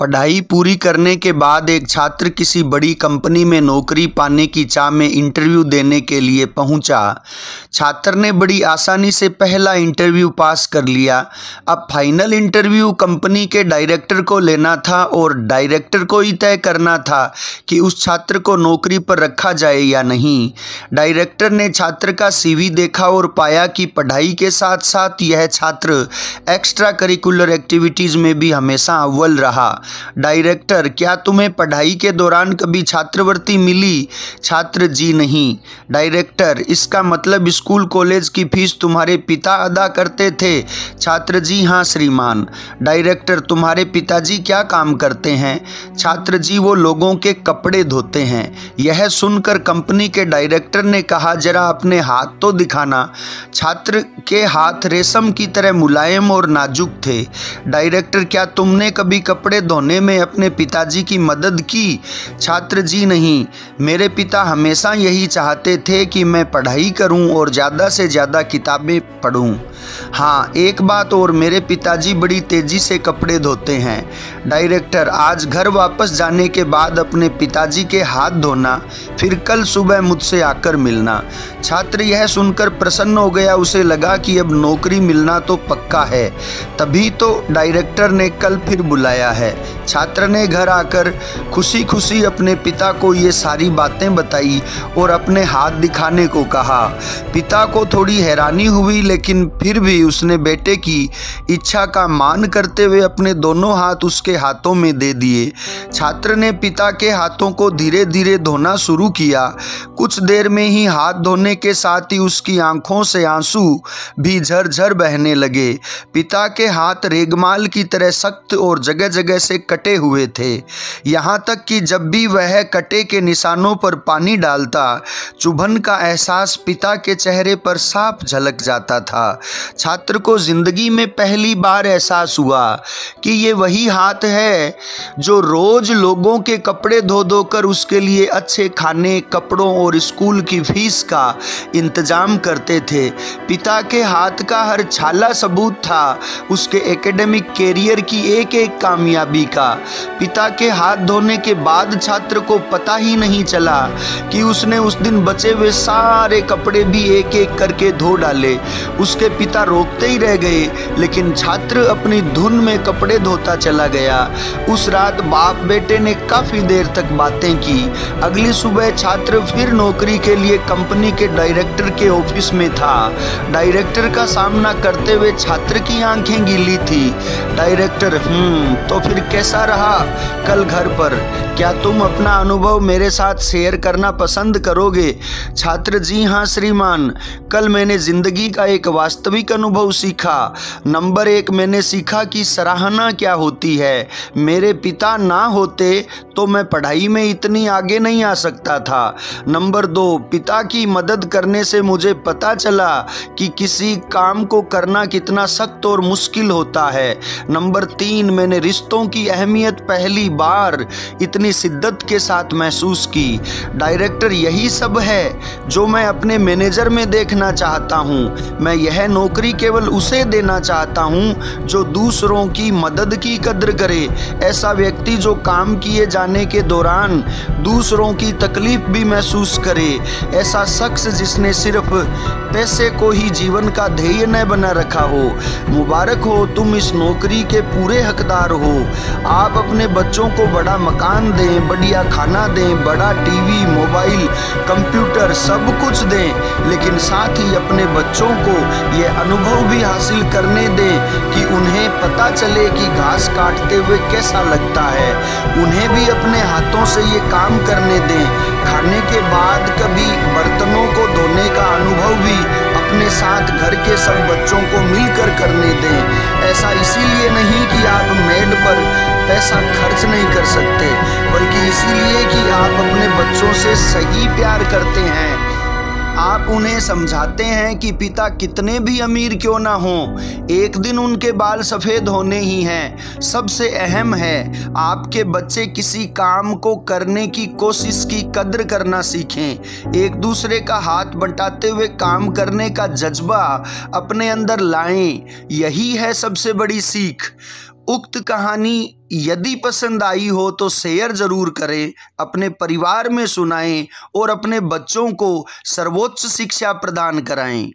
पढ़ाई पूरी करने के बाद एक छात्र किसी बड़ी कंपनी में नौकरी पाने की चाह में इंटरव्यू देने के लिए पहुंचा। छात्र ने बड़ी आसानी से पहला इंटरव्यू पास कर लिया। अब फाइनल इंटरव्यू कंपनी के डायरेक्टर को लेना था और डायरेक्टर को ही तय करना था कि उस छात्र को नौकरी पर रखा जाए या नहीं। डायरेक्टर ने छात्र का सीवी देखा और पाया कि पढ़ाई के साथ साथ यह छात्र एक्स्ट्रा करिकुलर एक्टिविटीज़ में भी हमेशा अव्वल रहा। डायरेक्टर, क्या तुम्हें पढ़ाई के दौरान कभी छात्रवृत्ति मिली? छात्र, जी नहीं। डायरेक्टर, इसका मतलब स्कूल कॉलेज की फीस तुम्हारे पिता अदा करते थे? छात्र, जी हाँ श्रीमान। डायरेक्टर, तुम्हारे पिताजी क्या काम करते हैं? छात्र, जी वो लोगों के कपड़े धोते हैं। यह सुनकर कंपनी के डायरेक्टर ने कहा, जरा अपने हाथ तो दिखाना। छात्र के हाथ रेशम की तरह मुलायम और नाजुक थे। डायरेक्टर, क्या तुमने कभी कपड़े धोने में अपने पिताजी की मदद की? छात्र, जी नहीं। मेरे पिता हमेशा यही चाहते थे कि मैं पढ़ाई करूं और ज़्यादा से ज़्यादा किताबें पढूं। हाँ, एक बात और, मेरे पिताजी बड़ी तेज़ी से कपड़े धोते हैं। डायरेक्टर, आज घर वापस जाने के बाद अपने पिताजी के हाथ धोना, फिर कल सुबह मुझसे आकर मिलना। छात्र यह सुनकर प्रसन्न हो गया। उसे लगा कि अब नौकरी मिलना तो पक्का है, तभी तो डायरेक्टर ने कल फिर बुलाया है। छात्र ने घर आकर खुशी खुशी अपने पिता को ये सारी बातें बताई और अपने हाथ दिखाने को कहा। पिता को थोड़ी हैरानी हुई, लेकिन फिर भी उसने बेटे की इच्छा का मान करते हुए अपने दोनों हाथ उसके हाथों में दे दिए। छात्र ने पिता के हाथों को धीरे धीरे धोना शुरू किया। कुछ देर में ही हाथ धोने के साथ ही उसकी आंखों से आंसू भी झरझर बहने लगे। पिता के हाथ रेगमाल की तरह सख्त और जगह जगह से कटे हुए थे, यहाँ तक कि जब भी वह कटे के निशानों पर पानी डालता, चुभन का एहसास पिता के चेहरे पर साफ झलक जाता था। छात्र को जिंदगी में पहली बार एहसास हुआ कि ये वही हाथ है जो रोज लोगों के कपड़े धो धो कर उसके लिए अच्छे खाने, कपड़ों और स्कूल की फीस का इंतजाम करते थे। पिता के हाथ का हर छाला सबूत था उसके एकेडमिक कैरियर की एक एक कामयाबी का। पिता के हाथ धोने के बाद छात्र को पता ही नहीं चला कि उसने उस दिन बचे हुए सारे कपड़े भी एक एक करके धो डाले। उसके पिता रोकते ही रह गए, लेकिन छात्र अपनी धुन में कपड़े धोता चला गया। उस रात बाप बेटे ने काफी देर तक बातें की। अगली सुबह छात्र फिर नौकरी के लिए कंपनी के डायरेक्टर के ऑफिस में था। डायरेक्टर का सामना करते हुए छात्र की आंखें गीली थी। डायरेक्टर, तो फिर कैसा रहा कल घर पर? क्या तुम अपना अनुभव मेरे साथ शेयर करना पसंद करोगे? छात्र, जी हाँ श्रीमान। कल मैंने जिंदगी का एक वास्तविक अनुभव सीखा। नंबर 1, मैंने सीखा कि सराहना क्या होती है। मेरे पिता ना होते तो मैं पढ़ाई में इतनी आगे नहीं आ सकता था। नंबर 2, पिता की मदद करने से मुझे पता चला कि किसी काम को करना कितना सख्त और मुश्किल होता है। नंबर 3, मैंने रिश्तों की अहमियत पहली बार इतनी शिद्दत के साथ महसूस की। डायरेक्टर, यही सब है जो मैं अपने मैनेजर में देखना चाहता हूँ। मैं यह नौकरी केवल उसे देना चाहता हूँ जो दूसरों की मदद की कद्र करे। ऐसा व्यक्ति जो काम किए जाने के दौरान दूसरों की तकलीफ भी महसूस करे। ऐसा शख्स जिसने सिर्फ पैसे को ही जीवन का ध्येय न बना रखा हो। मुबारक हो, तुम इस नौकरी के पूरे हकदार हो। आप अपने बच्चों को बड़ा मकान दें, बढ़िया खाना दें, बड़ा टीवी, मोबाइल, कंप्यूटर सब कुछ दें, लेकिन साथ ही अपने बच्चों को यह अनुभव भी हासिल करने दें कि उन्हें पता चले कि घास काटते हुए कैसा लगता है। उन्हें भी अपने हाथों से ये काम करने दें। खाने के बाद कभी बर्तनों को धोने का अनुभव भी अपने साथ घर के सब बच्चों को मिलकर करने दें। ऐसा इसीलिए नहीं कि आप मेड पर पैसा खर्च नहीं कर सकते, बल्कि इसीलिए कि आप अपने बच्चों से सही प्यार करते हैं। आप उन्हें समझाते हैं कि पिता कितने भी अमीर क्यों ना हों, एक दिन उनके बाल सफ़ेद होने ही हैं। सबसे अहम है आपके बच्चे किसी काम को करने की कोशिश की कद्र करना सीखें। एक दूसरे का हाथ बंटाते हुए काम करने का जज्बा अपने अंदर लाएं। यही है सबसे बड़ी सीख। उक्त कहानी यदि पसंद आई हो तो शेयर ज़रूर करें, अपने परिवार में सुनाएं और अपने बच्चों को सर्वोच्च शिक्षा प्रदान कराएं।